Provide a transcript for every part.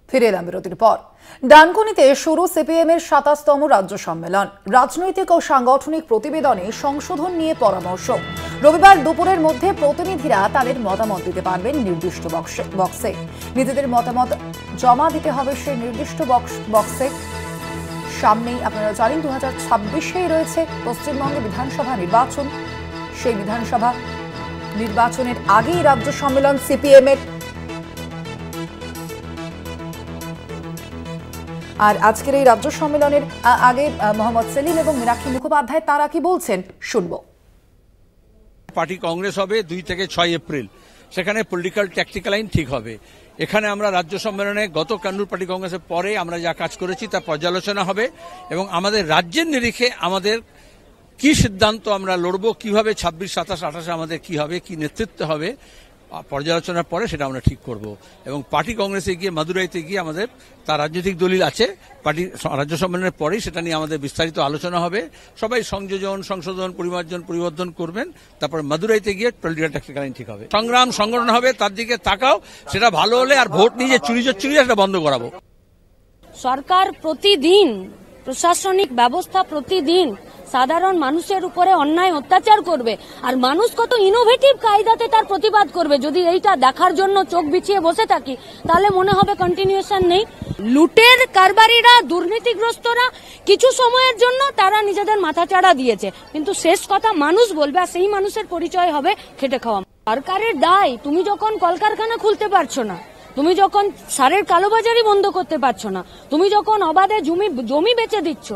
ফিরে এলাম বিরতির পর। ডানকুনিতে শুরু সিপিএম এর ২৭তম রাজ্য সম্মেলন। রাজনৈতিক ও সাংগঠনিক প্রতিবেদনে সংশোধন নিয়ে পরামর্শ। রবিবার দুপুরের মধ্যে প্রতিনিধিরা তাদের মতামত দিতে পারবেন নির্দিষ্ট বক্সে। নিজেদের মতামত জমা দিতে হবে সেই নির্দিষ্ট বক্সে। সামনেই আপনারা জানেন 2026-এই রয়েছে পশ্চিমবঙ্গে বিধানসভা নির্বাচন। সেই বিধানসভা নির্বাচনের আগেই রাজ্য সম্মেলন সিপিএম এর। আর আজকের এই রাজ্য সম্মেলনের আগে মোহাম্মদ সেলিম এবং মীনাক্ষী মুখোপাধ্যায় তারা কি বলছেন শুনবো। পার্টি কংগ্রেস হবে 2 থেকে 6 এপ্রিল। সেখানে পলিটিক্যাল ট্যাকটিক্যাল লাইন ঠিক হবে। এখানে আমরা রাজ্য সম্মেলনে গত কান্নুর পার্টি কংগ্রেসের পরে আমরা যা কাজ করেছি তার পর্যালোচনা হবে এবং আমাদের রাজ্যের নিরিখে আমাদের কি সিদ্ধান্ত আমরা লড়বো, কিভাবে 26, 27, 28 আমাদের কি হবে, কি নেতৃত্ব হবে, পর্যালোচনার পরে সেটা আমরা ঠিক করব। এবং পার্টি কংগ্রেসে গিয়ে মাদুরাইতে গিয়ে আমাদের তার রাজনৈতিক দলিল আছে, পার্টি রাজ্য সম্মেলনের পরেই সেটা নিয়ে আমাদের বিস্তারিত আলোচনা হবে। সবাই সংযোজন, সংশোধন, পরিমার্জন, পরিবর্তন করবেন। তারপরে মাদুরাইতে গিয়ে পলিটিক্যাল ট্যাকটিক্যাল লাইন ঠিক হবে। সংগ্রাম সংগঠন হবে, তার দিকে তাকাও। সেটা ভালো হলে আর ভোট নিয়ে যে চুরি সেটা বন্ধ করাবো। সরকার প্রতিদিন, প্রশাসনিক ব্যবস্থা প্রতিদিন সাধারণ মানুষের উপরে অন্যায় অত্যাচার করবে, আর মানুষ কত ইনোভেটিভ কায়দাতে তার প্রতিবাদ করবে। যদি এইটা দেখার জন্য চোখ বিছিয়ে বসে থাকি তাহলে মনে হবে কন্টিনিউশন নেই। লুটের কারবারিরা, দুর্নীতিগ্রস্তরা কিছু সময়ের জন্য তারা নিজেদের মাথাচাড়া দিয়েছে, কিন্তু শেষ কথা মানুষ বলবে, আর সেই মানুষের পরিচয় হবে খেটে খাওয়া। সরকারের দায়, তুমি যখন কলকারখানা খুলতে পারছো না, তুমি যখন সারের কালোবাজারি বন্ধ করতে পারছো না, তুমি যখন অবাধে জমি বেচে দিচ্ছ,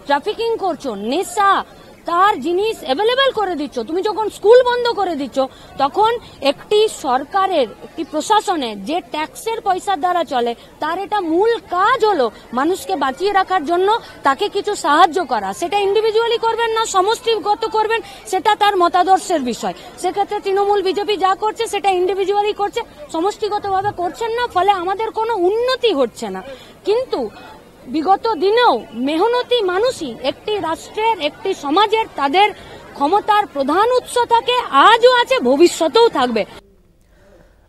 ট্রাফিকিং করছো, নেশা তার জিনিস অ্যাভেলেবেল করে দিচ্ছ, তুমি যখন স্কুল বন্ধ করে দিচ্ছ, তখন একটি সরকারের, একটি প্রশাসনের যে ট্যাক্সের পয়সার দ্বারা চলে, তার এটা মূল কাজ হলো মানুষকে বাঁচিয়ে রাখার জন্য তাকে কিছু সাহায্য করা। সেটা ইন্ডিভিজুয়ালি করবেন না সমষ্টিগত করবেন, সেটা তার মতাদর্শের বিষয়। সেক্ষেত্রে তৃণমূল, বিজেপি যা করছে সেটা ইন্ডিভিজুয়ালি করছে, সমষ্টিগতভাবে করছেন না, ফলে আমাদের কোনো উন্নতি হচ্ছে না। কিন্তু বিগত দিনেও মেহনতি মানুষই একটি রাষ্ট্রের, একটি সমাজের তাদের ক্ষমতার প্রধান উৎস থাকে, আজও আছে, ভবিষ্যতেও থাকবে।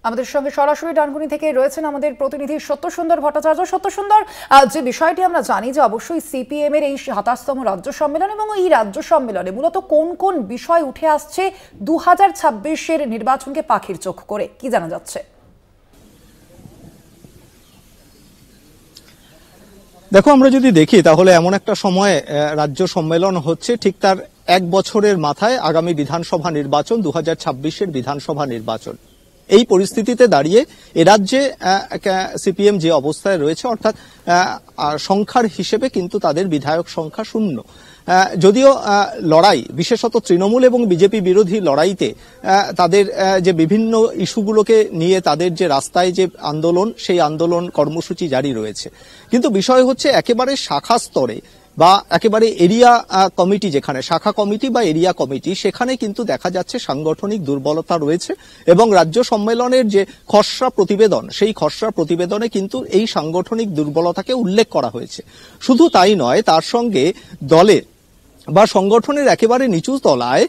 আমাদের সঙ্গে সরাসরি ডানকুনি থেকে রয়েছেন আমাদের প্রতিনিধি সত্যসুন্দর ভট্টাচার্য। সত্যসুন্দর, যে বিষয়টি আমরা জানি যে অবশ্যই সিপিএম এর এই ২৭তম রাজ্য সম্মেলন, এবং এই রাজ্য সম্মেলনে মূলত কোন কোন বিষয় উঠে আসছে 2026-এর নির্বাচনকে পাখির চোখ করে, কি জানা যাচ্ছে? দেখো, আমরা যদি দেখি তাহলে এমন একটা সময় রাজ্য সম্মেলন হচ্ছে, ঠিক তার 1 বছরের মাথায় আগামী বিধানসভা নির্বাচন, 2026-এর বিধানসভা নির্বাচন। এই পরিস্থিতিতে দাঁড়িয়ে এ রাজ্যে সিপিএম যে অবস্থায় রয়েছে, অর্থাৎ সংখ্যার হিসেবে কিন্তু তাদের বিধায়ক সংখ্যা 0। যদিও লড়াই, বিশেষত তৃণমূল এবং বিজেপি বিরোধী লড়াইতে তাদের যে বিভিন্ন ইস্যুগুলোকে নিয়ে তাদের যে রাস্তায় যে আন্দোলন, সেই আন্দোলন কর্মসূচি জারি রয়েছে। কিন্তু বিষয় হচ্ছে একেবারে শাখা স্তরে বা একেবারে এরিয়া কমিটি, যেখানে শাখা কমিটি বা এরিয়া কমিটি, সেখানে কিন্তু দেখা যাচ্ছে সাংগঠনিক দুর্বলতা রয়েছে। এবং রাজ্য সম্মেলনের যে খসড়া প্রতিবেদন, সেই খসড়া প্রতিবেদনে কিন্তু এই সাংগঠনিক দুর্বলতাকে উল্লেখ করা হয়েছে। শুধু তাই নয়, তার সঙ্গে দলের বা সংগঠনের একেবারে নিচু তলায়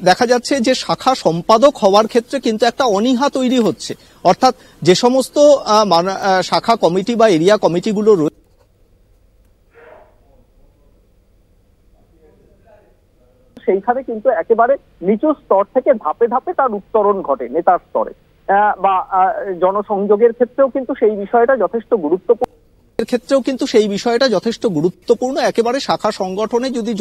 দেখা যাচ্ছে যে শাখা সম্পাদক হওয়ার ক্ষেত্রে কিন্তু একটা অনীহা তৈরি হচ্ছে। অর্থাৎ যে সমস্ত শাখা কমিটি বা এরিয়া কমিটিগুলো রয়েছে, সেইখানে কিন্তু একেবারে নিচু স্তর থেকে ধাপে ধাপে তার উত্তরণ ঘটে নেতার স্তরে, বা জনসংযোগের ক্ষেত্রেও কিন্তু সেই বিষয়টা যথেষ্ট গুরুত্বপূর্ণ। একেবারে শাখা সংগঠনে যদি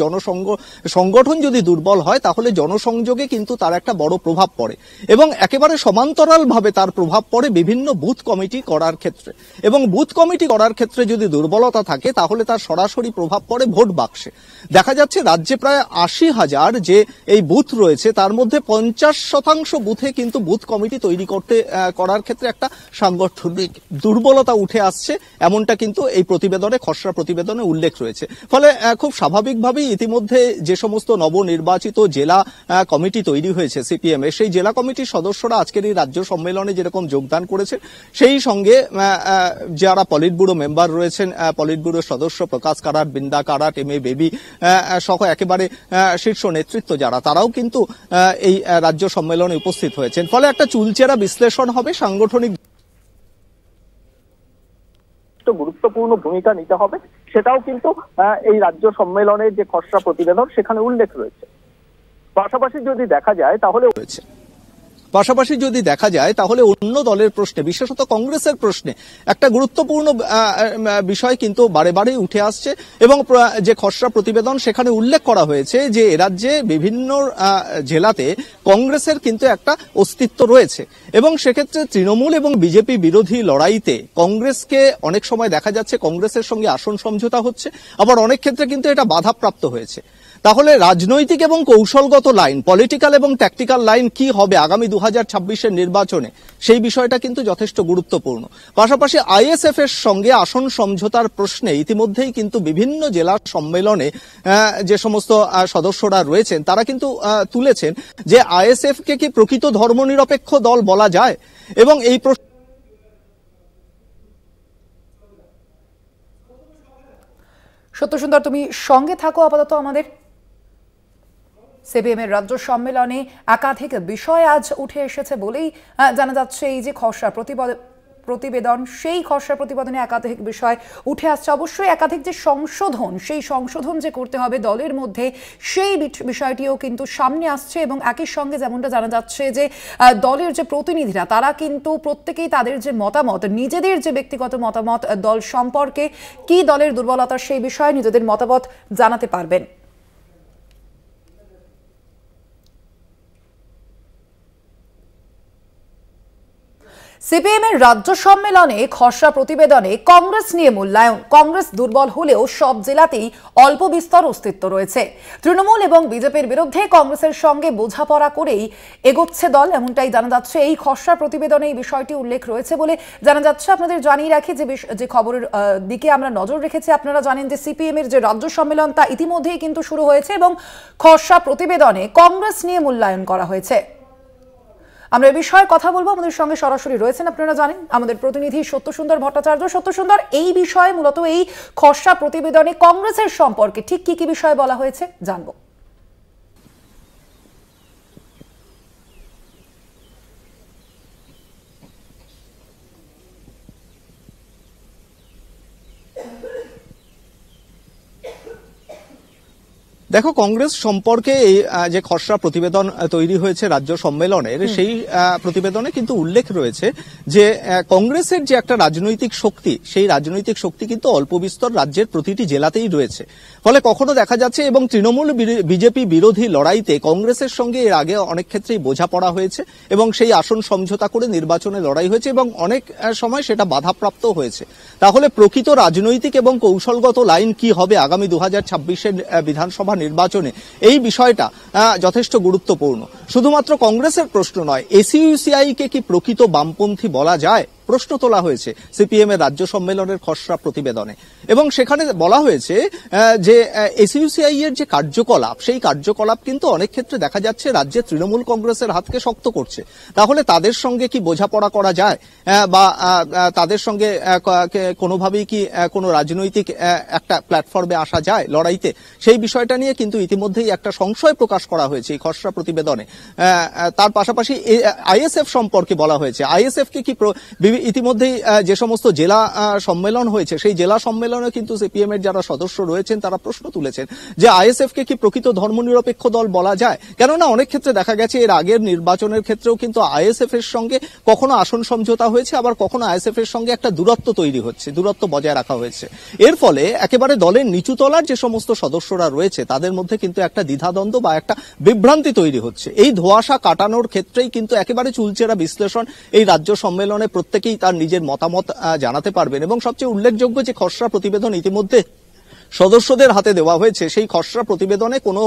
সংগঠন যদি দুর্বল হয়, তাহলে জনসংযোগে কিন্তু তার একটা বড় প্রভাব পড়ে, এবং একেবারে সমান্তরাল ভাবে তার প্রভাব পড়ে বিভিন্ন বুথ কমিটি করার ক্ষেত্রে। এবং বুথ কমিটি করার ক্ষেত্রে যদি দুর্বলতা থাকে, তাহলে তার সরাসরি প্রভাব পড়ে ভোট বাক্সে। দেখা যাচ্ছে রাজ্যে প্রায় 80,000 যে এই বুথ রয়েছে, তার মধ্যে 50% বুথে কিন্তু বুথ কমিটি তৈরি করার ক্ষেত্রে একটা সাংগঠনিক দুর্বলতা উঠে আসছে, এমনটা কিন্তু এই প্রতিবেদনে, খসড়া প্রতিবেদনে উল্লেখ রয়েছে। ফলে খুব স্বাভাবিকভাবেই ইতিমধ্যে যে সমস্ত নবনির্বাচিত জেলা কমিটি তৈরি হয়েছে সিপিএম এর, সেই জেলা কমিটির সদস্যরা আজকের এই রাজ্য সম্মেলনে যেরকম যোগদান করেছে, সেই সঙ্গে যারা পলিট ব্যুরো মেম্বার রয়েছেন, পলিট ব্যুরোর সদস্য প্রকাশ Karat, Brinda Karat, M A baby সহ একেবারে শীর্ষ নেতৃত্ব যারা, তারাও কিন্তু এই রাজ্য সম্মেলনে উপস্থিত হয়েছেন। ফলে একটা চুলচেরা বিশ্লেষণ হবে সাংগঠনিক যথেষ্ট গুরুত্বপূর্ণ ভূমিকা নিতে হবে, সেটাও কিন্তু এই রাজ্য সম্মেলনের যে খসড়া প্রতিবেদন সেখানে উল্লেখ রয়েছে। পাশাপাশি যদি দেখা যায় তাহলে অন্য দলের প্রশ্নে, বিশেষত কংগ্রেসের প্রশ্নে একটা গুরুত্বপূর্ণ বিষয় কিন্তু বারে বারে উঠে আসছে এবং যে খসড়া প্রতিবেদন সেখানে উল্লেখ করা হয়েছে যে রাজ্যে বিভিন্ন জেলাতে কংগ্রেসের কিন্তু একটা অস্তিত্ব রয়েছে এবং সেক্ষেত্রে তৃণমূল এবং বিজেপি বিরোধী লড়াইতে কংগ্রেসকে অনেক সময় দেখা যাচ্ছে কংগ্রেসের সঙ্গে আসন সমঝোতা হচ্ছে, আবার অনেক ক্ষেত্রে কিন্তু এটা বাধাপ্রাপ্ত হয়েছে। তাহলে রাজনৈতিক এবং কৌশলগত লাইন, পলিটিক্যাল এবং ট্যাকটিক্যাল লাইন কি হবে আগামী 2026-এর নির্বাচনে, সেই বিষয়টা কিন্তু যথেষ্ট গুরুত্বপূর্ণ। পাশাপাশি আইএসএফ এর সঙ্গে আসন সমঝোতার প্রশ্নে ইতিমধ্যেই কিন্তু বিভিন্ন জেলা সম্মেলনে যে সমস্ত সদস্যরা রয়েছেন তারা কিন্তু তুলেছেন যে আইএসএফ কে কি প্রকৃত ধর্মনিরপেক্ষ দল বলা যায় এবং এই প্রশ্ন। সত্যসুন্দর, তুমি সঙ্গে থাকো আপাতত আমাদের। সিপিএম এর রাজ্য সম্মেলনে একাধিক বিষয় আজ উঠে এসেছে বলেই জানা যাচ্ছে। এই যে খসড়া প্রতিবেদন, সেই খসড়া প্রতিবেদনে একাধিক বিষয় উঠে আসছে। অবশ্যই একাধিক যে সংশোধন, সেই সংশোধন যে করতে হবে দলের মধ্যে, সেই বিষয়টিও কিন্তু সামনে আসছে এবং একই সঙ্গে যেমনটা জানা যাচ্ছে যে দলের যে প্রতিনিধিরা তারা কিন্তু প্রত্যেকেই তাদের যে মতামত, নিজেদের যে ব্যক্তিগত মতামত দল সম্পর্কে, কি দলের দুর্বলতা সেই বিষয়ে নিজেদের মতামত জানাতে পারবেন। সিপিএম এর রাজ্য সম্মেলনে খসড়া প্রতিবেদনে কংগ্রেস নিয়ে মূল্যায়ন। কংগ্রেস দুর্বল হলেও সব জেলাতেই অল্প বিস্তর অস্তিত্ব রয়েছে। তৃণমূল এবং বিজেপির বিরুদ্ধে কংগ্রেসের সঙ্গে বোঝাপড়া করেই এগোচ্ছে দল, এমনটাই জানা যাচ্ছে। এই খসড়া প্রতিবেদনে এই বিষয়টি উল্লেখ রয়েছে বলে জানা যাচ্ছে। আপনাদের জানিয়ে রাখি যে খবরের দিকে আমরা নজর রেখেছি। আপনারা জানেন যে সিপিএম এর যে রাজ্য সম্মেলন তা ইতিমধ্যেই কিন্তু শুরু হয়েছে এবং খসড়া প্রতিবেদনে কংগ্রেস নিয়ে মূল্যায়ন করা হয়েছে। আমরা এই বিষয়ে কথা বলবো। আমাদের সঙ্গে সরাসরি রয়েছেন, আপনারা জানেন, আমাদের প্রতিনিধি সত্যসুন্দর ভট্টাচার্য। সত্যসুন্দর, এই বিষয়ে মূলত এই খসড়া প্রতিবেদনে কংগ্রেসের সম্পর্কে ঠিক কি কি বিষয় বলা হয়েছে জানবো। দেখো, কংগ্রেস সম্পর্কে এই যে খসড়া প্রতিবেদন তৈরি হয়েছে রাজ্য সম্মেলনের, সেই প্রতিবেদনে কিন্তু উল্লেখ রয়েছে যে কংগ্রেসের যে একটা রাজনৈতিক শক্তি, সেই রাজনৈতিক শক্তি কিন্তু অল্প বিস্তর রাজ্যের প্রতিটি জেলাতেই রয়েছে। ফলে কখনো দেখা যাচ্ছে এবং তৃণমূল বিজেপি বিরোধী লড়াইতে কংগ্রেসের সঙ্গে এর আগে অনেক ক্ষেত্রেই বোঝাপড়া হয়েছে এবং সেই আসন সমঝোতা করে নির্বাচনে লড়াই হয়েছে এবং অনেক সময় সেটা বাধাপ্রাপ্ত হয়েছে। তাহলে প্রকৃত রাজনৈতিক এবং কৌশলগত লাইন কি হবে আগামী 2026-এর বিধানসভা নির্বাচনে, এই বিষয়টা যথেষ্ট গুরুত্বপূর্ণ। শুধুমাত্র কংগ্রেসের প্রশ্ন নয়, এসইউসিআই কে কি প্রকৃত বামপন্থী বলা যায়, প্রশ্ন তোলা হয়েছে সিপিএম এর রাজ্য সম্মেলনের খসড়া প্রতিবেদনে এবং সেখানে বলা হয়েছে যে এসইউসিআই এর যে কার্যকলাপ, সেই কার্যকলাপ কিন্তু অনেক ক্ষেত্রে দেখা যাচ্ছে রাজ্যে তৃণমূল কংগ্রেসের হাতকে শক্ত করছে। তাহলে তাদের সঙ্গে কি বোঝাপড়া করা যায় বা তাদের সঙ্গে কোনোভাবেই কি কোনো রাজনৈতিক একটা প্ল্যাটফর্মে আসা যায় লড়াইতে, সেই বিষয়টা নিয়ে কিন্তু ইতিমধ্যেই একটা সংশয় প্রকাশ করা হয়েছে এই খসড়া প্রতিবেদনে। তার পাশাপাশি আইএসএফ সম্পর্কে বলা হয়েছে, আইএসএফ কে কি ইতিমধ্যেই যে সমস্ত জেলা সম্মেলন হয়েছে, সেই জেলা সম্মেলনে কিন্তু সিপিএম এর যারা সদস্য রয়েছেন তারা প্রশ্ন তুলেছেন যে আইএসএফ কে কি প্রকৃত ধর্মনিরপেক্ষ দল বলা যায়। কেননা অনেক ক্ষেত্রে দেখা গেছে এর আগের নির্বাচনের ক্ষেত্রেও কিন্তু আইএসএফ এর সঙ্গে কখনো আসন সমঝোতা হয়েছে, আবার কখনো আইএসএফ এর সঙ্গে একটা দূরত্ব তৈরি হচ্ছে, দূরত্ব বজায় রাখা হয়েছে। এর ফলে একেবারে দলের নিচু তলার যে সমস্ত সদস্যরা রয়েছে তাদের মধ্যে কিন্তু একটা দ্বিধাদ্বন্দ্ব বা একটা বিভ্রান্তি তৈরি হচ্ছে। এই ধোঁয়াশা কাটানোর ক্ষেত্রেই কিন্তু একেবারে চুলচেরা বিশ্লেষণ এই রাজ্য সম্মেলনে প্রত্যেকেই তার নিজের মতামত জানাতে পারবেন এবং সবচেয়ে উল্লেখযোগ্য যে খসড়া প্রতিবেদন ইতিমধ্যে সদস্যদের হাতে দেওয়া হয়েছে, সেই খসড়া প্রতিবেদনে কোনো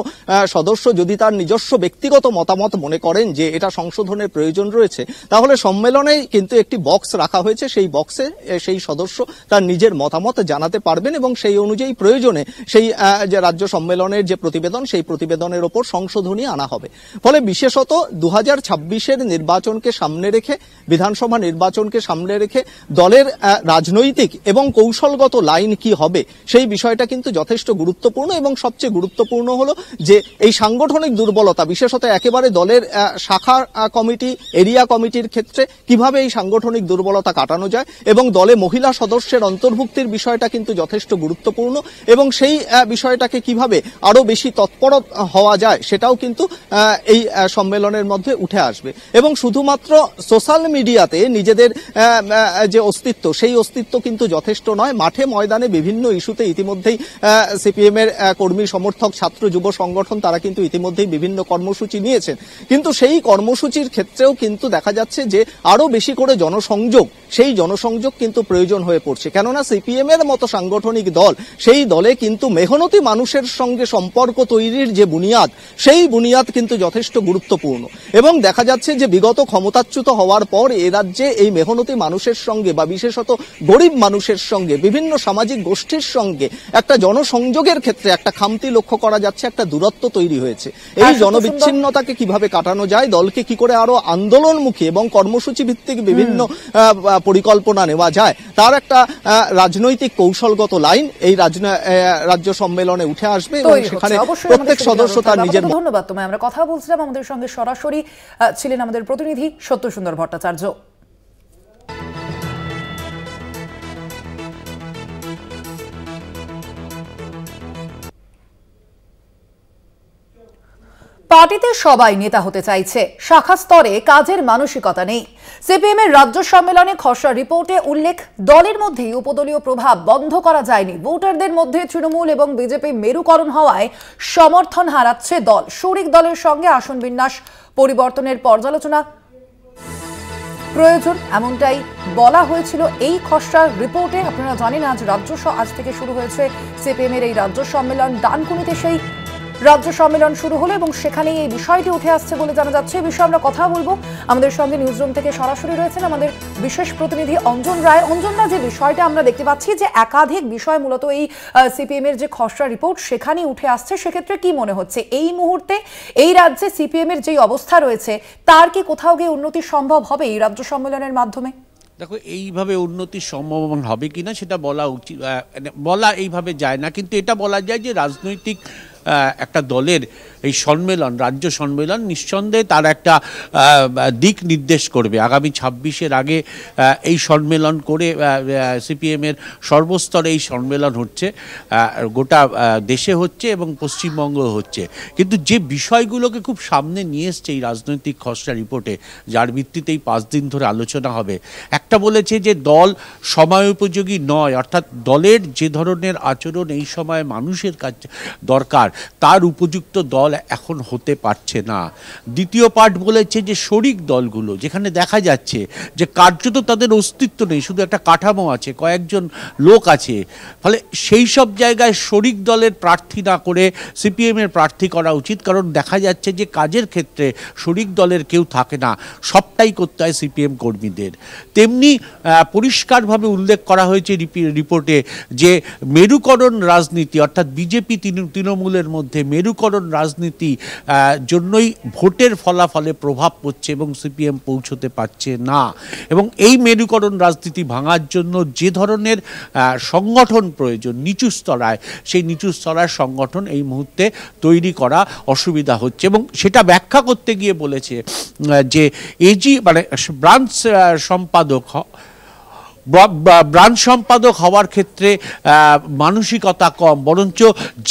সদস্য যদি তার নিজস্ব ব্যক্তিগত মতামত মনে করেন যে এটা সংশোধনের প্রয়োজন রয়েছে, তাহলে সম্মেলনে কিন্তু একটি বক্স রাখা হয়েছে, সেই বক্সে সেই সদস্য তার নিজের মতামত জানাতে পারবেন এবং সেই অনুযায়ী প্রয়োজনে সেই যে রাজ্য সম্মেলনের যে প্রতিবেদন, সেই প্রতিবেদনের ওপর সংশোধনী আনা হবে। ফলে বিশেষত 2026-এর নির্বাচনকে সামনে রেখে, বিধানসভা নির্বাচনকে সামনে রেখে দলের রাজনৈতিক এবং কৌশলগত লাইন কি হবে, সেই বিষয়টা কিন্তু যথেষ্ট গুরুত্বপূর্ণ, এবং সবচেয়ে গুরুত্বপূর্ণ হলো যে এই সাংগঠনিক দুর্বলতা, বিশেষত একেবারে দলের শাখা কমিটি, এরিয়া কমিটির ক্ষেত্রে কিভাবে এই সাংগঠনিক দুর্বলতা কাটানো যায়, এবং দলে মহিলা সদস্যের অন্তর্ভুক্তির বিষয়টা কিন্তু যথেষ্ট গুরুত্বপূর্ণ, এবং সেই বিষয়টাকে কিভাবে আরো বেশি তৎপর হওয়া যায় সেটাও কিন্তু এই সম্মেলনের মধ্যে উঠে আসবে। এবং শুধুমাত্র সোশ্যাল মিডিয়াতে নিজেদের যে অস্তিত্ব, সেই অস্তিত্ব কিন্তু যথেষ্ট নয়। মাঠে ময়দানে বিভিন্ন ইস্যুতে ইতিমধ্যেই সিপিএম এর কর্মী সমর্থক ছাত্র যুব সংগঠন তারা কিন্তু ইতিমধ্যেই বিভিন্ন কর্মসূচি নিয়েছেন, কিন্তু সেই কর্মসূচির ক্ষেত্রেও কিন্তু দেখা যাচ্ছে যে আরো বেশি করে জনসংযোগ, সেই জনসংযোগ কিন্তু প্রয়োজন হয়ে পড়ছে। কেননা সিপিএম এর মতো সাংগঠনিক দল, সেই দলে কিন্তু মেহনতি মানুষের সঙ্গে সম্পর্ক তৈরির যে বুনিয়াদ, সেই বুনিয়াদ কিন্তু যথেষ্ট গুরুত্বপূর্ণ। এবং দেখা যাচ্ছে যে বিগত ক্ষমতাচ্যুত হওয়ার পর এ রাজ্যে এই মেহনতি মানুষের সঙ্গে বা বিশেষত গরিব মানুষের সঙ্গে, বিভিন্ন সামাজিক গোষ্ঠীর সঙ্গে একটা জনসংযোগের ক্ষেত্রে একটা খামতি লক্ষ্য করা যাচ্ছে, একটা দূরত্ব তৈরি হয়েছে। এই জনবিচ্ছিন্নতাকে কিভাবে কাটানো যায়, দলকে কি করে আরো আন্দোলনমুখী এবং কর্মসূচি ভিত্তিক বিভিন্ন পরিকল্পনা নেওয়া যায়, তার একটা রাজনৈতিক কৌশলগত লাইন এই রাজ্য সম্মেলনে উঠে আসবে, এবং সেখানে প্রত্যেক সদস্য তার নিজের। ধন্যবাদ তোমায়। আমরা কথা বলছিলাম, আমাদের সঙ্গে সরাসরি ছিলেন আমাদের প্রতিনিধি সত্যসুন্দর ভট্টাচার্য। পার্টিতে সবাই নেতা হতে চাইছে, শাখা স্তরে কাজের মানসিকতা নেই। সিপিএম এর রাজ্য সম্মেলনে খসড়া রিপোর্টে উল্লেখ, দলের মধ্যেই উপদলীয় প্রভাব বন্ধ করা যায়নি। ভোটারদের মধ্যে তৃণমূল এবং বিজেপি মেরুকরণ হওয়ায় সমর্থন হারাচ্ছে দল। শরিক দলের সঙ্গে আসন বিন্যাস পরিবর্তনের পর্যালোচনা প্রয়োজন, এমনটাই বলা হয়েছিল এই খসড়া রিপোর্টে। আপনারা জানেন আজ থেকে শুরু হয়েছে সিপিএম এর এই রাজ্য সম্মেলন। ডানকুনিতে সেই রাজ্য সম্মেলন শুরু হলো এবং সেখানেই এই বিষয়টি উঠে আসছে বলে জানা যাচ্ছে। এই বিষয়ে আমরা কথা বলবো। আমাদের সঙ্গে নিউজরুম থেকে সরাসরি রয়েছেন আমাদের বিশেষ প্রতিনিধি অঞ্জন রায়। অঞ্জনরা, যে বিষয়টা আমরা দেখতে পাচ্ছি যে একাধিক বিষয় মূলত এই সিপিএম এর যে খসড়া রিপোর্ট সেখানেই উঠে আসছে, সেক্ষেত্রে কি মনে হচ্ছে এই মুহূর্তে এই রাজ্যে সিপিএম এর যে অবস্থা রয়েছে তার কি কোথাও গিয়ে উন্নতি সম্ভব হবে এই রাজ্য সম্মেলনের মাধ্যমে? দেখো, এইভাবে উন্নতির সম্ভাবনা হবে কিনা সেটা বলা উচিত, বলা এইভাবে যায় না, কিন্তু এটা বলা যায় যে রাজনৈতিক একটা দলের এই সম্মেলন, রাজ্য সম্মেলন নিঃসন্দেহে তার একটা দিক নির্দেশ করবে। আগামী 26-এর আগে এই সম্মেলন করে সিপিএমের সর্বস্তরে এই সম্মেলন হচ্ছে, গোটা দেশে হচ্ছে এবং পশ্চিমবঙ্গ হচ্ছে। কিন্তু যে বিষয়গুলোকে খুব সামনে নিয়ে এসছে এই রাজনৈতিক খসড়া রিপোর্টে, যার ভিত্তিতেই 5 দিন ধরে আলোচনা হবে, একটা বলেছে যে দল সময়োপযোগী নয়, অর্থাৎ দলের যে ধরনের আচরণ এই সময় মানুষের কাছে দরকার তার উপযুক্ত দল এখন হতে পারছে না। দ্বিতীয় পার্ট বলেছে যে শরিক দলগুলো, যেখানে দেখা যাচ্ছে যে কার্যত তাদের অস্তিত্ব নেই, শুধু একটা কাঠামো আছে, কয়েকজন লোক আছে, ফলে সেই সব জায়গায় শরিক দলের প্রার্থী না করে সিপিএমের প্রার্থী করা উচিত। কারণ দেখা যাচ্ছে যে কাজের ক্ষেত্রে শরিক দলের কেউ থাকে না, সবটাই করতে হয় সিপিএম কর্মীদের। তেমনি পরিষ্কারভাবে উল্লেখ করা হয়েছে রিপোর্টে যে মেরুকরণ রাজনীতি, অর্থাৎ বিজেপি তৃণমূলের মধ্যে মেরুকরণ রাজনীতি জন্যই ভোটের ফলাফলে প্রভাব পড়ছে এবং সিপিএম পৌঁছতে পারছে না। এবং এই মেরুকরণ রাজনীতি ভাঙার জন্য যে ধরনের সংগঠন প্রয়োজন নিচু স্তরায়, সেই নিচু স্তরের সংগঠন এই মুহূর্তে তৈরি করা অসুবিধা হচ্ছে। এবং সেটা ব্যাখ্যা করতে গিয়ে বলেছে যে এজি মানে ব্রাঞ্চ সম্পাদক হওয়ার ক্ষেত্রে মানসিকতা কম, বরঞ্চ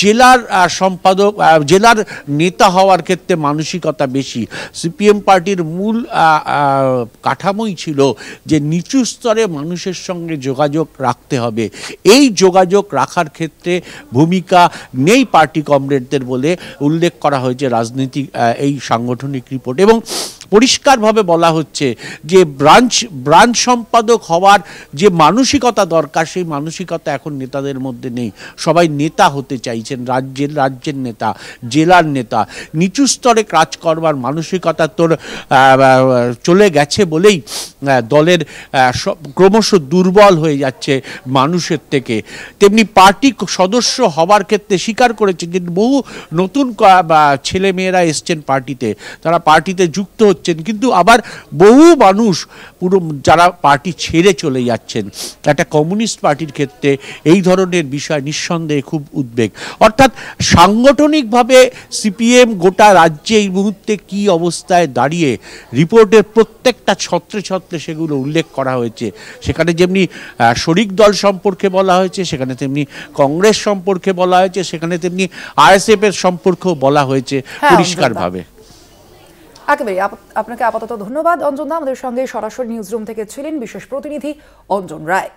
জেলার সম্পাদক, জেলার নেতা হওয়ার ক্ষেত্রে মানসিকতা বেশি। সিপিএম পার্টির মূল কাঠামোই ছিল যে নিচু স্তরে মানুষের সঙ্গে যোগাযোগ রাখতে হবে। এই যোগাযোগ রাখার ক্ষেত্রে ভূমিকা নেই পার্টি কমরেডদের বলে উল্লেখ করা হয়েছে রাজনৈতিক এই সাংগঠনিক রিপোর্ট। এবং পরিষ্কারভাবে বলা হচ্ছে যে ব্রাঞ্চ সম্পাদক হওয়ার যে মানসিকতা দরকার, সেই মানসিকতা এখন নেতাদের মধ্যে নেই। সবাই নেতা হতে চাইছেন, রাজ্যের নেতা, জেলার নেতা। নিচু স্তরে কাজ করবার মানসিকতা চলে গেছে বলেই দলের ক্রমশ দুর্বল হয়ে যাচ্ছে মানুষের থেকে। তেমনি পার্টি সদস্য হবার ক্ষেত্রে স্বীকার করেছে যে বহু নতুন ছেলেমেয়েরা এসছেন পার্টিতে, তারা পার্টিতে যুক্ত হচ্ছেন, কিন্তু আবার বহু মানুষ পুরো যারা পার্টি ছেড়ে চলে যাচ্ছে। যাচ্ছেন, একটা কমিউনিস্ট পার্টির ক্ষেত্রে এই ধরনের বিষয় নিঃসন্দেহে খুব উদ্বেগ। অর্থাৎ সাংগঠনিকভাবে সিপিএম গোটা রাজ্যে এই মুহূর্তে কি অবস্থায় দাঁড়িয়ে, রিপোর্টের প্রত্যেকটা ছত্রে ছত্রে সেগুলো উল্লেখ করা হয়েছে। সেখানে যেমনি শরিক দল সম্পর্কে বলা হয়েছে, সেখানে তেমনি কংগ্রেস সম্পর্কে বলা হয়েছে, সেখানে তেমনি আরএসএফ এর সম্পর্কেও বলা হয়েছে পরিষ্কারভাবে। একেবারে আপনাকে আপাতত ধন্যবাদ অঞ্জন দা। আমাদের সঙ্গে সরাসরি নিউজরুম থেকে ছিলেন বিশেষ প্রতিনিধি অঞ্জন রায়।